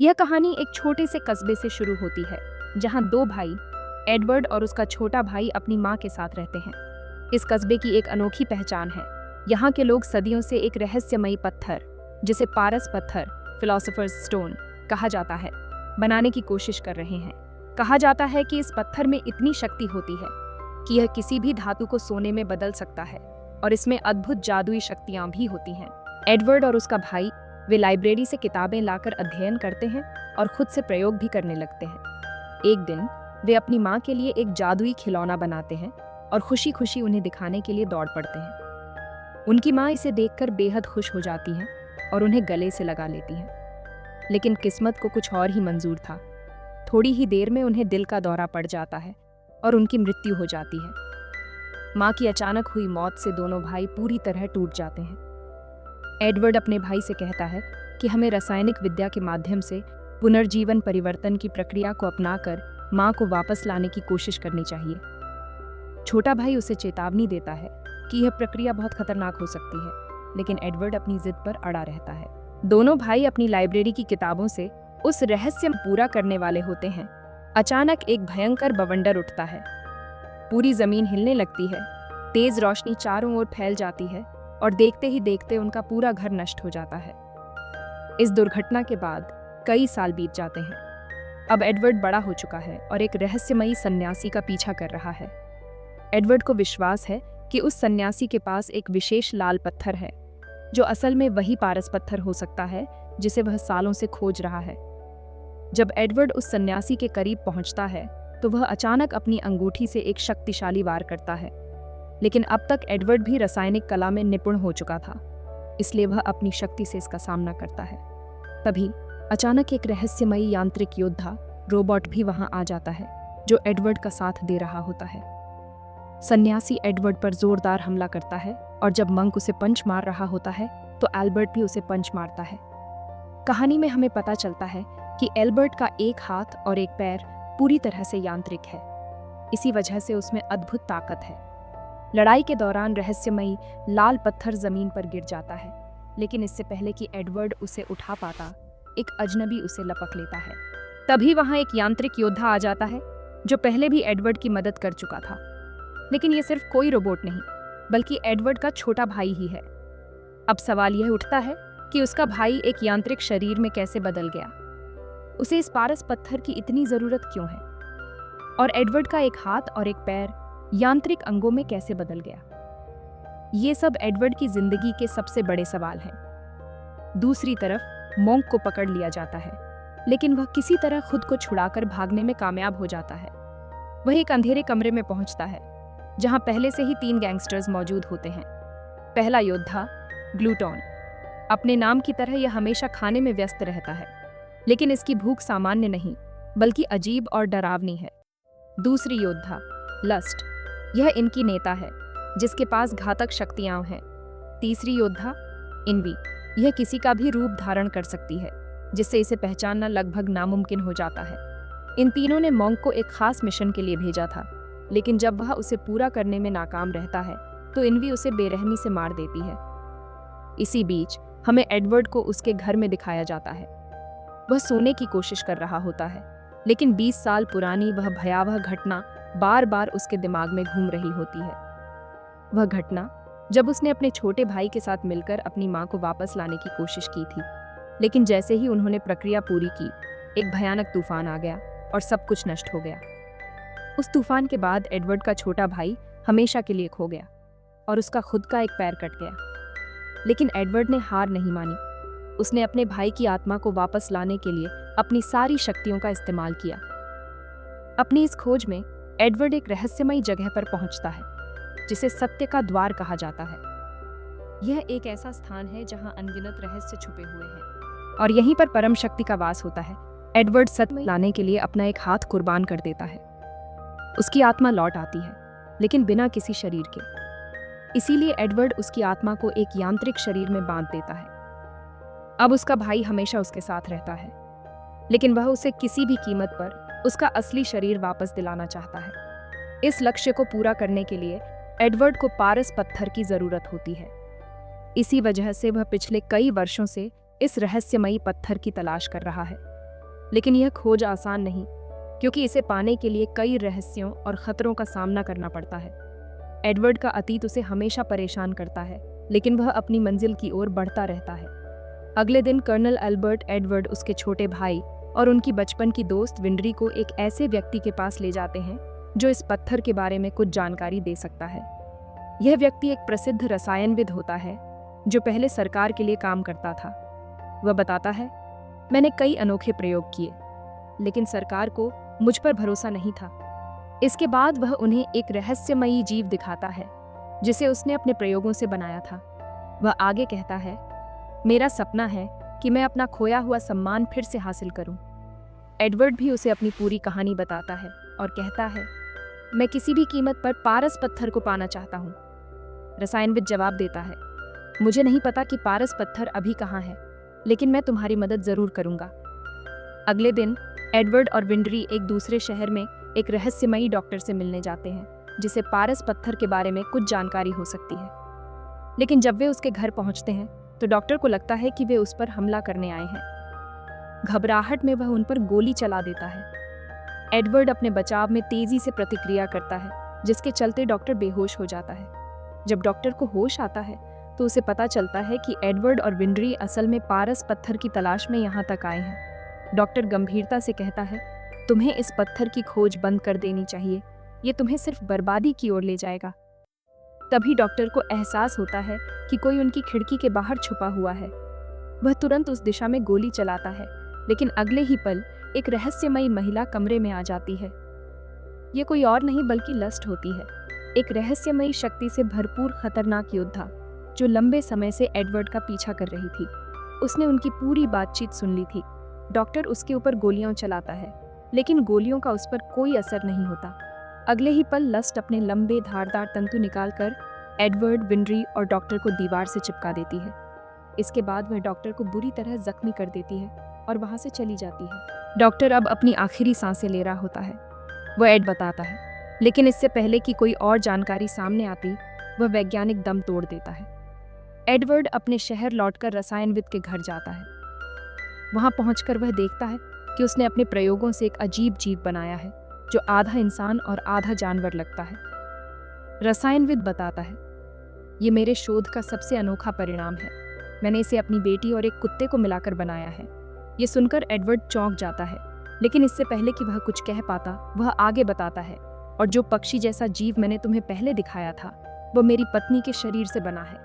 यह कहानी एक छोटे से कस्बे से शुरू होती है जहां दो भाई एडवर्ड और उसका छोटा भाई अपनी मां के साथ रहते हैं। इस कस्बे की एक अनोखी पहचान है। यहाँ के लोग सदियों से एक रहस्यमयी पत्थर, जिसे पारस पत्थर फिलोसोफर्स स्टोन कहा जाता है, बनाने की कोशिश कर रहे हैं। कहा जाता है कि इस पत्थर में इतनी शक्ति होती है कि यह किसी भी धातु को सोने में बदल सकता है और इसमें अद्भुत जादुई शक्तियां भी होती हैं। एडवर्ड और उसका भाई वे लाइब्रेरी से किताबें लाकर अध्ययन करते हैं और खुद से प्रयोग भी करने लगते हैं। एक दिन वे अपनी माँ के लिए एक जादुई खिलौना बनाते हैं और खुशी खुशी उन्हें दिखाने के लिए दौड़ पड़ते हैं। उनकी माँ इसे देखकर बेहद खुश हो जाती हैं और उन्हें गले से लगा लेती हैं। लेकिन किस्मत को कुछ और ही मंजूर था। थोड़ी ही देर में उन्हें दिल का दौरा पड़ जाता है और उनकी मृत्यु हो जाती है। माँ की अचानक हुई मौत से दोनों भाई पूरी तरह टूट जाते हैं। एडवर्ड अपने भाई से कहता है कि हमें रासायनिक विद्या के माध्यम से पुनर्जीवन परिवर्तन की प्रक्रिया को अपनाकर माँ को वापस लाने की कोशिश करनी चाहिए। छोटा भाई उसे चेतावनी देता है कि यह प्रक्रिया बहुत खतरनाक हो सकती है, लेकिन एडवर्ड अपनी जिद पर अड़ा रहता है। दोनों भाई अपनी लाइब्रेरी की किताबों से उस रहस्य पूरा करने वाले होते हैं। अचानक एक भयंकर बवंडर उठता है। पूरी जमीन हिलने लगती है। तेज रोशनी चारों ओर फैल जाती है और देखते ही देखते उनका पूरा घर नष्ट हो जाता है। इस दुर्घटना के बाद कई साल बीत जाते हैं। अब एडवर्ड बड़ा हो चुका है और एक रहस्यमयी सन्यासी का पीछा कर रहा है। एडवर्ड को विश्वास है कि उस सन्यासी के पास एक विशेष लाल पत्थर है, जो असल में वही पारस पत्थर हो सकता है जिसे वह सालों से खोज रहा है। जब एडवर्ड उस सन्यासी के करीब पहुंचता है तो वह अचानक अपनी अंगूठी से एक शक्तिशाली वार करता है। लेकिन अब तक एडवर्ड भी रासायनिक कला में निपुण हो चुका था, इसलिए वह अपनी शक्ति से इसका सामना करता है। तभी अचानक एक रहस्यमयी यांत्रिक योद्धा रोबोट भी वहां आ जाता है, जो एडवर्ड का साथ दे रहा होता है। सन्यासी एडवर्ड पर जोरदार हमला करता है और जब मंक उसे पंच मार रहा होता है तो एल्बर्ट भी उसे पंच मारता है। कहानी में हमें पता चलता है कि एल्बर्ट का एक हाथ और एक पैर पूरी तरह से यांत्रिक है। इसी वजह से उसमें अद्भुत ताकत है। लड़ाई के दौरान रहस्यमयी लाल पत्थर जमीन पर गिर जाता है, लेकिन इससे पहले कि एडवर्ड उसे उठा पाता, एक अजनबी उसे लपक लेता है। तभी वहां एक यांत्रिक योद्धा आ जाता है, जो पहले भी एडवर्ड की मदद कर चुका था। लेकिन ये सिर्फ कोई रोबोट नहीं, बल्कि एडवर्ड का छोटा भाई ही है। अब सवाल यह उठता है कि उसका भाई एक यांत्रिक शरीर में कैसे बदल गया। उसे इस पारस पत्थर की इतनी जरूरत क्यों है, और एडवर्ड का एक हाथ और एक पैर यांत्रिक अंगों में कैसे बदल गया। ये सब एडवर्ड की जिंदगी के सबसे बड़े सवाल हैं। दूसरी तरफ मोंक को पकड़ लिया जाता है, लेकिन वह किसी तरह खुद को छुड़ाकर भागने में कामयाब हो जाता है। वह एक अंधेरे कमरे में पहुंचता है, जहां पहले से ही 3 गैंगस्टर्स मौजूद होते हैं। पहला योद्धा ग्लूटॉन। अपने नाम की तरह यह हमेशा खाने में व्यस्त रहता है, लेकिन इसकी भूख सामान्य नहीं, बल्कि अजीब और डरावनी है। दूसरी योद्धा लस्ट। यह इनकी नेता है, जिसके पास घातक शक्तियां हैं। तीसरी योद्धा इनवी। यह किसी का भी रूप धारण कर सकती है, जिससे इसे पहचानना लगभग नामुमकिन हो जाता है। इन तीनों ने मोंक को एक खास मिशन के लिए भेजा था, लेकिन जब वह उसे पूरा करने में नाकाम रहता है तो इनवी उसे बेरहमी से मार देती है। इसी बीच हमें एडवर्ड को उसके घर में दिखाया जाता है। वह सोने की कोशिश कर रहा होता है, लेकिन 20 साल पुरानी वह भयावह घटना बार बार उसके दिमाग में घूम रही होती है। वह घटना जब उसने अपने छोटे भाई के साथ मिलकर अपनी मां को वापस लाने की कोशिश की थी। लेकिन जैसे ही उन्होंने प्रक्रिया पूरी की, एक भयानक तूफान आ गया और सब कुछ नष्ट हो गया। उस तूफान के बाद एडवर्ड का छोटा भाई हमेशा के लिए खो गया और उसका खुद का एक पैर कट गया। लेकिन एडवर्ड ने हार नहीं मानी। उसने अपने भाई की आत्मा को वापस लाने के लिए अपनी सारी शक्तियों का इस्तेमाल किया। अपनी इस खोज में एडवर्ड एक रहस्यमयी जगह पर पहुंचता है, जिसे सत्य का द्वार कहा जाता है। यह एक ऐसा स्थान है जहां अनगिनत रहस्य छुपे हुए हैं और यहीं पर परम शक्ति का वास होता है। एडवर्ड सत्य लाने के लिए अपना एक हाथ कुर्बान कर देता है। उसकी आत्मा लौट आती है, लेकिन बिना किसी शरीर के। इसीलिए एडवर्ड उसकी आत्मा को एक यांत्रिक शरीर में बांध देता है। अब उसका भाई हमेशा उसके साथ रहता है, लेकिन वह उसे किसी भी कीमत पर उसका असली शरीर वापस दिलाना चाहता है। इस लक्ष्य को पूरा करने के लिए एडवर्ड को पारस पत्थर की जरूरत होती है। इसी वजह से वह पिछले कई वर्षों से इस रहस्यमयी पत्थर की तलाश कर रहा है। लेकिन यह खोज आसान नहीं, क्योंकि इसे पाने के लिए कई रहस्यों और खतरों का सामना करना पड़ता है। एडवर्ड का अतीत उसे हमेशा परेशान करता है, लेकिन वह अपनी मंजिल की ओर बढ़ता रहता है। अगले दिन कर्नल एल्बर्ट एडवर्ड, उसके छोटे भाई और उनकी बचपन की दोस्त विंड्री को एक ऐसे व्यक्ति के पास ले जाते हैं जो इस पत्थर के बारे में कुछ जानकारी दे सकता है। यह व्यक्ति एक प्रसिद्ध रसायनविद होता है जो पहले सरकार के लिए काम करता था। वह बताता है, मैंने कई अनोखे प्रयोग किए, लेकिन सरकार को मुझ पर भरोसा नहीं था। इसके बाद वह उन्हें एक रहस्यमयी जीव दिखाता है जिसे उसने अपने प्रयोगों से बनाया था। वह आगे कहता है, मेरा सपना है कि मैं अपना खोया हुआ सम्मान फिर से हासिल करूं। एडवर्ड भी उसे अपनी पूरी कहानी बताता है और कहता है, मैं किसी भी कीमत पर पारस पत्थर को पाना चाहता हूं। रसायनविद जवाब देता है, मुझे नहीं पता कि पारस पत्थर अभी कहाँ है, लेकिन मैं तुम्हारी मदद जरूर करूंगा। अगले दिन एडवर्ड और विंड्री एक दूसरे शहर में एक रहस्यमयी डॉक्टर से मिलने जाते हैं जिसे पारस पत्थर के बारे में कुछ जानकारी हो सकती है। लेकिन जब वे उसके घर पहुंचते हैं तो डॉक्टर को लगता है कि वे उस पर हमला करने आए हैं। घबराहट में वह उन पर गोली चला देता है। एडवर्ड अपने बचाव में तेजी से प्रतिक्रिया करता है, जिसके चलते डॉक्टर बेहोश हो जाता है। जब डॉक्टर को होश आता है तो उसे पता चलता है कि एडवर्ड और विंड्री असल में पारस पत्थर की तलाश में यहाँ तक आए हैं। डॉक्टर गंभीरता से कहता है, तुम्हें इस पत्थर की खोज बंद कर देनी चाहिए, ये तुम्हें सिर्फ बर्बादी की ओर ले जाएगा। तभी डॉक्टर को एहसास होता है कि कोई उनकी खिड़की के बाहर छुपा हुआ है। वह तुरंत उस दिशा में गोली चलाता है, लेकिन अगले ही पल एक रहस्यमयी महिला कमरे में आ जाती है। ये कोई और नहीं बल्कि लस्ट होती है, एक रहस्यमयी शक्ति से भरपूर खतरनाक योद्धा जो लंबे समय से एडवर्ड का पीछा कर रही थी। उसने उनकी पूरी बातचीत सुन ली थी। डॉक्टर उसके ऊपर गोलियां चलाता है, लेकिन गोलियों का उस पर कोई असर नहीं होता। अगले ही पल लस्ट अपने लंबे धारदार तंतु निकालकर एडवर्ड, विंड्री और डॉक्टर को दीवार से चिपका देती है। इसके बाद वह डॉक्टर को बुरी तरह जख्मी कर देती है और वहां से चली जाती है। डॉक्टर अब अपनी आखिरी सांसें ले रहा होता है। वह एड बताता है, लेकिन इससे पहले कि कोई और जानकारी सामने आती, वह वैज्ञानिक दम तोड़ देता है। एडवर्ड अपने शहर लौटकर रसायनविद के घर जाता है। वहां पहुंचकर वह देखता है कि उसने अपने प्रयोगों से एक अजीब जीव बनाया है जो आधा इंसान और आधा जानवर लगता है। रसायनविद बताता है, ये मेरे शोध का सबसे अनोखा परिणाम है। मैंने इसे अपनी बेटी और एक कुत्ते को मिलाकर बनाया है। ये सुनकर एडवर्ड चौंक जाता है, लेकिन इससे पहले कि वह कुछ कह पाता, वह आगे बताता है, और जो पक्षी जैसा जीव मैंने तुम्हें पहले दिखाया था, वो मेरी पत्नी के शरीर से बना है।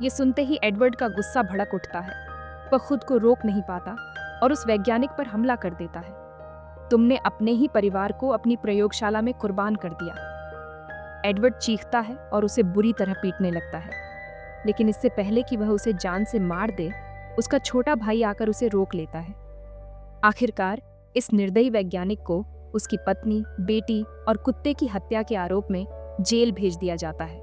ये सुनते ही एडवर्ड का गुस्सा भड़क उठता है। वह खुद को रोक नहीं पाता और उस वैज्ञानिक पर हमला कर देता है। तुमने अपने ही परिवार को अपनी प्रयोगशाला में कुर्बान कर दिया। एडवर्ड चीखता है और उसे बुरी तरह पीटने लगता है, लेकिन इससे पहले कि वह उसे जान से मार दे, उसका छोटा भाई आकर उसे रोक लेता है। आखिरकार इस निर्दयी वैज्ञानिक को उसकी पत्नी, बेटी और कुत्ते की हत्या के आरोप में जेल भेज दिया जाता है।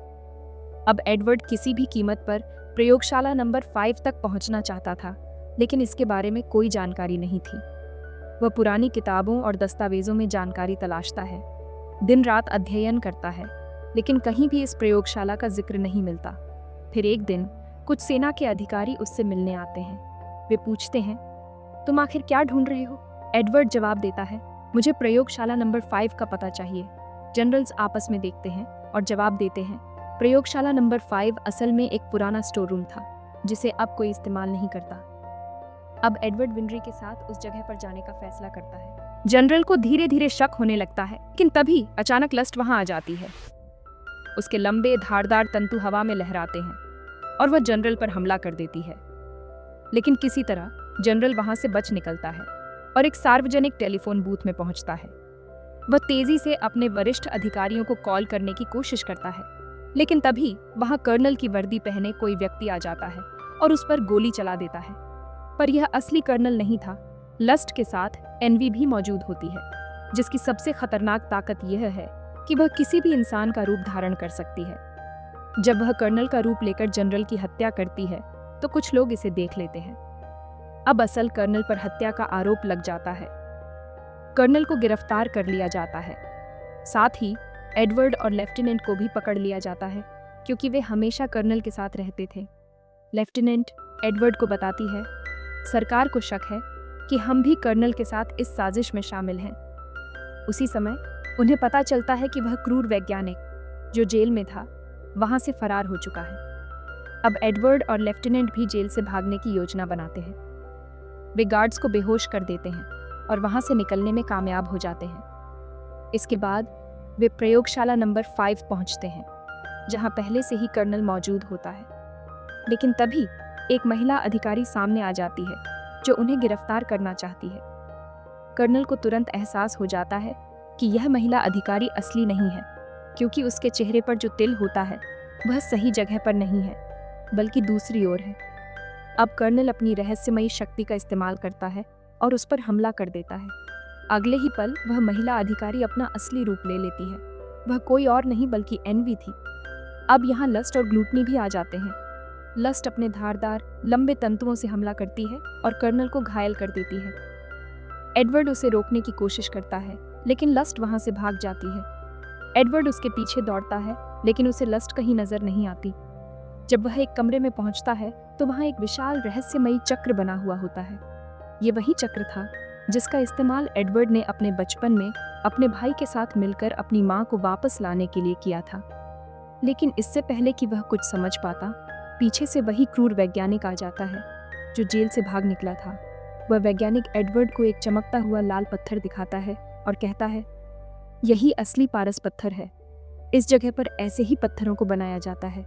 अब एडवर्ड किसी भी कीमत पर प्रयोगशाला नंबर 5 तक पहुंचना चाहता था, लेकिन इसके बारे में कोई जानकारी नहीं थी। वह पुरानी किताबों और दस्तावेजों में जानकारी तलाशता है, दिन रात अध्ययन करता है, लेकिन कहीं भी इस प्रयोगशाला का जिक्र नहीं मिलता। फिर एक दिन कुछ सेना के अधिकारी उससे मिलने आते हैं। वे पूछते हैं, तुम आखिर क्या ढूंढ रहे हो? एडवर्ड जवाब देता है, मुझे प्रयोगशाला नंबर 5 का पता चाहिए। जनरल्स आपस में देखते हैं और जवाब देते हैं, प्रयोगशाला नंबर 5 असल में एक पुराना स्टोर रूम था जिसे अब कोई इस्तेमाल नहीं करता। अब एडवर्ड विंड्री के साथ उस जगह पर जाने का फैसला करता है। जनरल को धीरे धीरे शक होने लगता है, लेकिन तभी अचानक लस्ट वहां आ जाती है। उसके लंबे धारदार तंतु हवा में लहराते हैं और वह जनरल पर हमला कर देती है। लेकिन किसी तरह जनरल वहां से बच निकलता है और एक सार्वजनिक टेलीफोन बूथ में पहुंचता है। वह तेजी से अपने वरिष्ठ अधिकारियों को कॉल करने की कोशिश करता है, लेकिन तभी वहां कर्नल की वर्दी पहने कोई व्यक्ति आ जाता है और उस पर गोली चला देता है। पर यह असली कर्नल नहीं था। लस्ट के साथ एनवी भी मौजूद होती है, जिसकी सबसे खतरनाक ताकत यह है कि वह किसी भी इंसान का रूप धारण कर सकती है। जब वह कर्नल का रूप लेकर जनरल की हत्या करती है तो कुछ लोग इसे देख लेते हैं। अब असल कर्नल पर हत्या का आरोप लग जाता है। कर्नल को गिरफ्तार कर लिया जाता है। साथ ही एडवर्ड और लेफ्टिनेंट को भी पकड़ लिया जाता है, क्योंकि वे हमेशा कर्नल के साथ रहते थे। लेफ्टिनेंट एडवर्ड को बताती है, सरकार को शक है कि हम भी कर्नल के साथ इस साजिश में शामिल हैं। उसी समय उन्हें पता चलता है कि वह क्रूर वैज्ञानिक जो जेल में था वहां से फरार हो चुका है। अब एडवर्ड और लेफ्टिनेंट भी जेल से भागने की योजना बनाते हैं। वे गार्ड्स को बेहोश कर देते हैं और वहां से निकलने में कामयाब हो जाते हैं। इसके बाद वे प्रयोगशाला नंबर 5 पहुंचते हैं, जहां पहले से ही कर्नल मौजूद होता है। लेकिन तभी एक महिला अधिकारी सामने आ जाती है जो उन्हें गिरफ्तार करना चाहती है। कर्नल को तुरंत एहसास हो जाता है कि यह महिला अधिकारी असली नहीं है, क्योंकि उसके चेहरे पर जो तिल होता है वह सही जगह पर नहीं है, बल्कि दूसरी ओर है। अब कर्नल अपनी रहस्यमयी शक्ति का इस्तेमाल करता है और उस पर हमला कर देता है। अगले ही पल वह महिला अधिकारी अपना असली रूप ले लेती है। वह कोई और नहीं बल्कि एनवी थी। अब यहाँ लस्ट और ग्लूटनी भी आ जाते हैं। लस्ट अपने धारदार लंबे तंतुओं से हमला करती है और कर्नल को घायल कर देती है। एडवर्ड उसे रोकने की कोशिश करता है, लेकिन लस्ट वहां से भाग जाती है। एडवर्ड उसके पीछे दौड़ता है, लेकिन उसे लस्ट कहीं नजर नहीं आती। जब वह एक कमरे में पहुंचता है तो वहां एक विशाल रहस्यमयी चक्र बना हुआ होता है। ये वही चक्र था जिसका इस्तेमाल एडवर्ड ने अपने बचपन में अपने भाई के साथ मिलकर अपनी मां को वापस लाने के लिए किया था। लेकिन इससे पहले कि वह कुछ समझ पाता, पीछे से वही क्रूर वैज्ञानिक आ जाता है जो जेल से भाग निकला था। वह वैज्ञानिक एडवर्ड को एक चमकता हुआ लाल पत्थर दिखाता है और कहता है, यही असली पारस पत्थर है। इस जगह पर ऐसे ही पत्थरों को बनाया जाता है।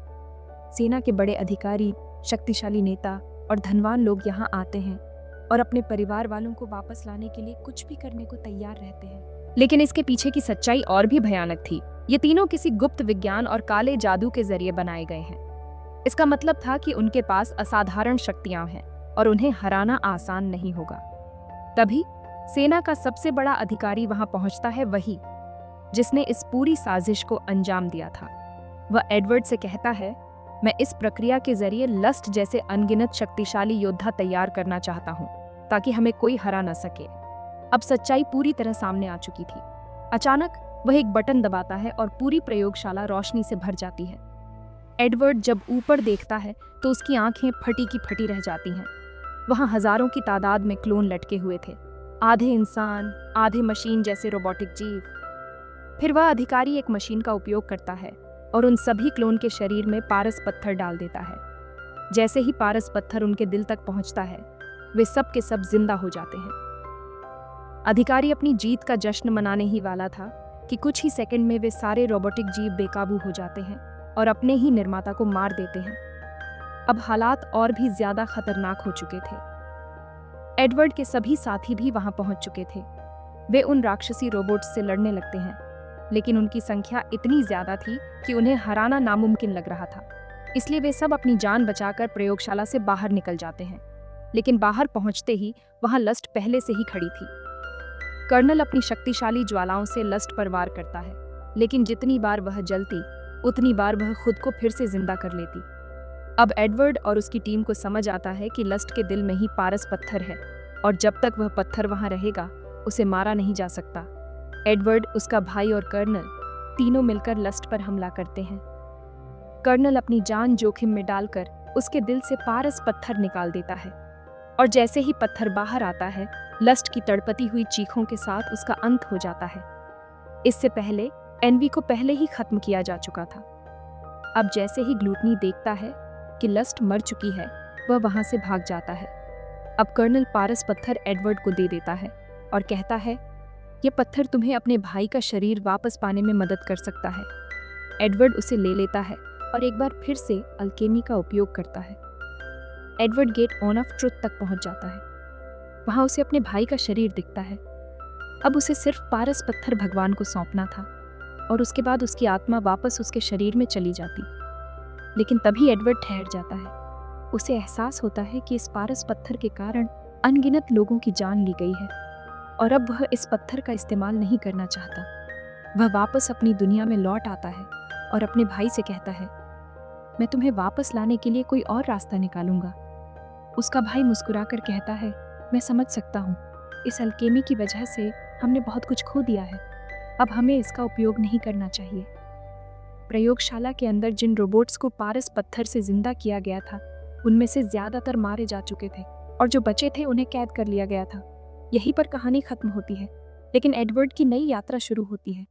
सेना के बड़े अधिकारी, शक्तिशाली नेता और धनवान लोग यहाँ आते हैं और अपने परिवार वालों को वापस लाने के लिए कुछ भी करने को तैयार रहते हैं। लेकिन इसके पीछे की सच्चाई और भी भयानक थी। ये तीनों किसी गुप्त विज्ञान और काले जादू के जरिए बनाए गए हैं। इसका मतलब था कि उनके पास असाधारण शक्तियां हैं और उन्हें हराना आसान नहीं होगा। तभी सेना का सबसे बड़ा अधिकारी वहां पहुंचता है, वही जिसने इस पूरी साजिश को अंजाम दिया था। वह एडवर्ड से कहता है, मैं इस प्रक्रिया के जरिए लस्ट जैसे अनगिनत शक्तिशाली योद्धा तैयार करना चाहता हूं, ताकि हमें कोई हरा न सके। अब सच्चाई पूरी तरह सामने आ चुकी थी। अचानक वह एक बटन दबाता है और पूरी प्रयोगशाला रोशनी से भर जाती है। एडवर्ड जब ऊपर देखता है तो उसकी आंखें फटी की फटी रह जाती हैं। वहां हजारों की तादाद में क्लोन लटके हुए थे, आधे इंसान, आधे मशीन जैसे रोबोटिक जीव। फिर वह अधिकारी एक मशीन का उपयोग करता है और उन सभी क्लोन के शरीर में पारस पत्थर डाल देता है। जैसे ही पारस पत्थर उनके दिल तक पहुंचता है, वे सब के सब जिंदा हो जाते हैं। अधिकारी अपनी जीत का जश्न मनाने ही वाला था कि कुछ ही सेकंड में वे सारे रोबोटिक जीव बेकाबू हो जाते हैं और अपने ही निर्माता को मार देते हैं। अब हालात और भी ज्यादा खतरनाक हो चुके थे। एडवर्ड के सभी साथी भी वहां पहुंच चुके थे। वे उन राक्षसी रोबोट्स से लड़ने लगते हैं, लेकिन उनकी संख्या इतनी ज्यादा थी कि उन्हें हराना नामुमकिन लग रहा था। इसलिए वे सब अपनी जान बचाकर प्रयोगशाला से बाहर निकल जाते हैं। लेकिन बाहर पहुंचते ही वहां लस्ट पहले से ही खड़ी थी। कर्नल अपनी शक्तिशाली ज्वालाओं से लस्ट पर वार करता है, लेकिन जितनी बार वह जलती, उतनी बार वह खुद को फिर से जिंदा कर लेती। अब एडवर्ड और उसकी टीम को समझ आता है कि लस्ट के दिल में ही पारस पत्थर है और जब तक वह पत्थर वहां रहेगा, उसे मारा नहीं जा सकता। एडवर्ड, उसका भाई और कर्नल तीनों मिलकर लस्ट पर हमला करते हैं। कर्नल अपनी जान जोखिम में डालकर उसके दिल से पारस पत्थर निकाल देता है और जैसे ही पत्थर बाहर आता है, लस्ट की तड़पती हुई चीखों के साथ उसका अंत हो जाता है। इससे पहले एनवी को पहले ही खत्म किया जा चुका था। अब जैसे ही ग्लूटनी देखता है कि लस्ट मर चुकी है, वह वहां से भाग जाता है। अब कर्नल पारस पत्थर एडवर्ड को दे देता है और कहता है, यह पत्थर तुम्हें अपने भाई का शरीर वापस पाने में मदद कर सकता है। एडवर्ड उसे ले लेता है और एक बार फिर से अल्केमी का उपयोग करता है। Edward get on off truth तक पहुंच जाता है। वहां उसे अपने भाई का शरीर दिखता है। अब उसे सिर्फ पारस पत्थर भगवान को सौंपना था और उसके बाद उसकी आत्मा वापस उसके शरीर में चली जाती। लेकिन तभी एडवर्ड ठहर जाता है। उसे एहसास होता है कि इस पारस पत्थर के कारण अनगिनत लोगों की जान ली गई है और अब वह इस पत्थर का इस्तेमाल नहीं करना चाहता। वह वापस अपनी दुनिया में लौट आता है और अपने भाई से कहता है, मैं तुम्हें वापस लाने के लिए कोई और रास्ता निकालूंगा। उसका भाई मुस्कुराकर कहता है, मैं समझ सकता हूँ, इस अल्केमी की वजह से हमने बहुत कुछ खो दिया है। अब हमें इसका उपयोग नहीं करना चाहिए। प्रयोगशाला के अंदर जिन रोबोट्स को पारस पत्थर से जिंदा किया गया था, उनमें से ज्यादातर मारे जा चुके थे और जो बचे थे उन्हें कैद कर लिया गया था। यहीं पर कहानी खत्म होती है, लेकिन एडवर्ड की नई यात्रा शुरू होती है।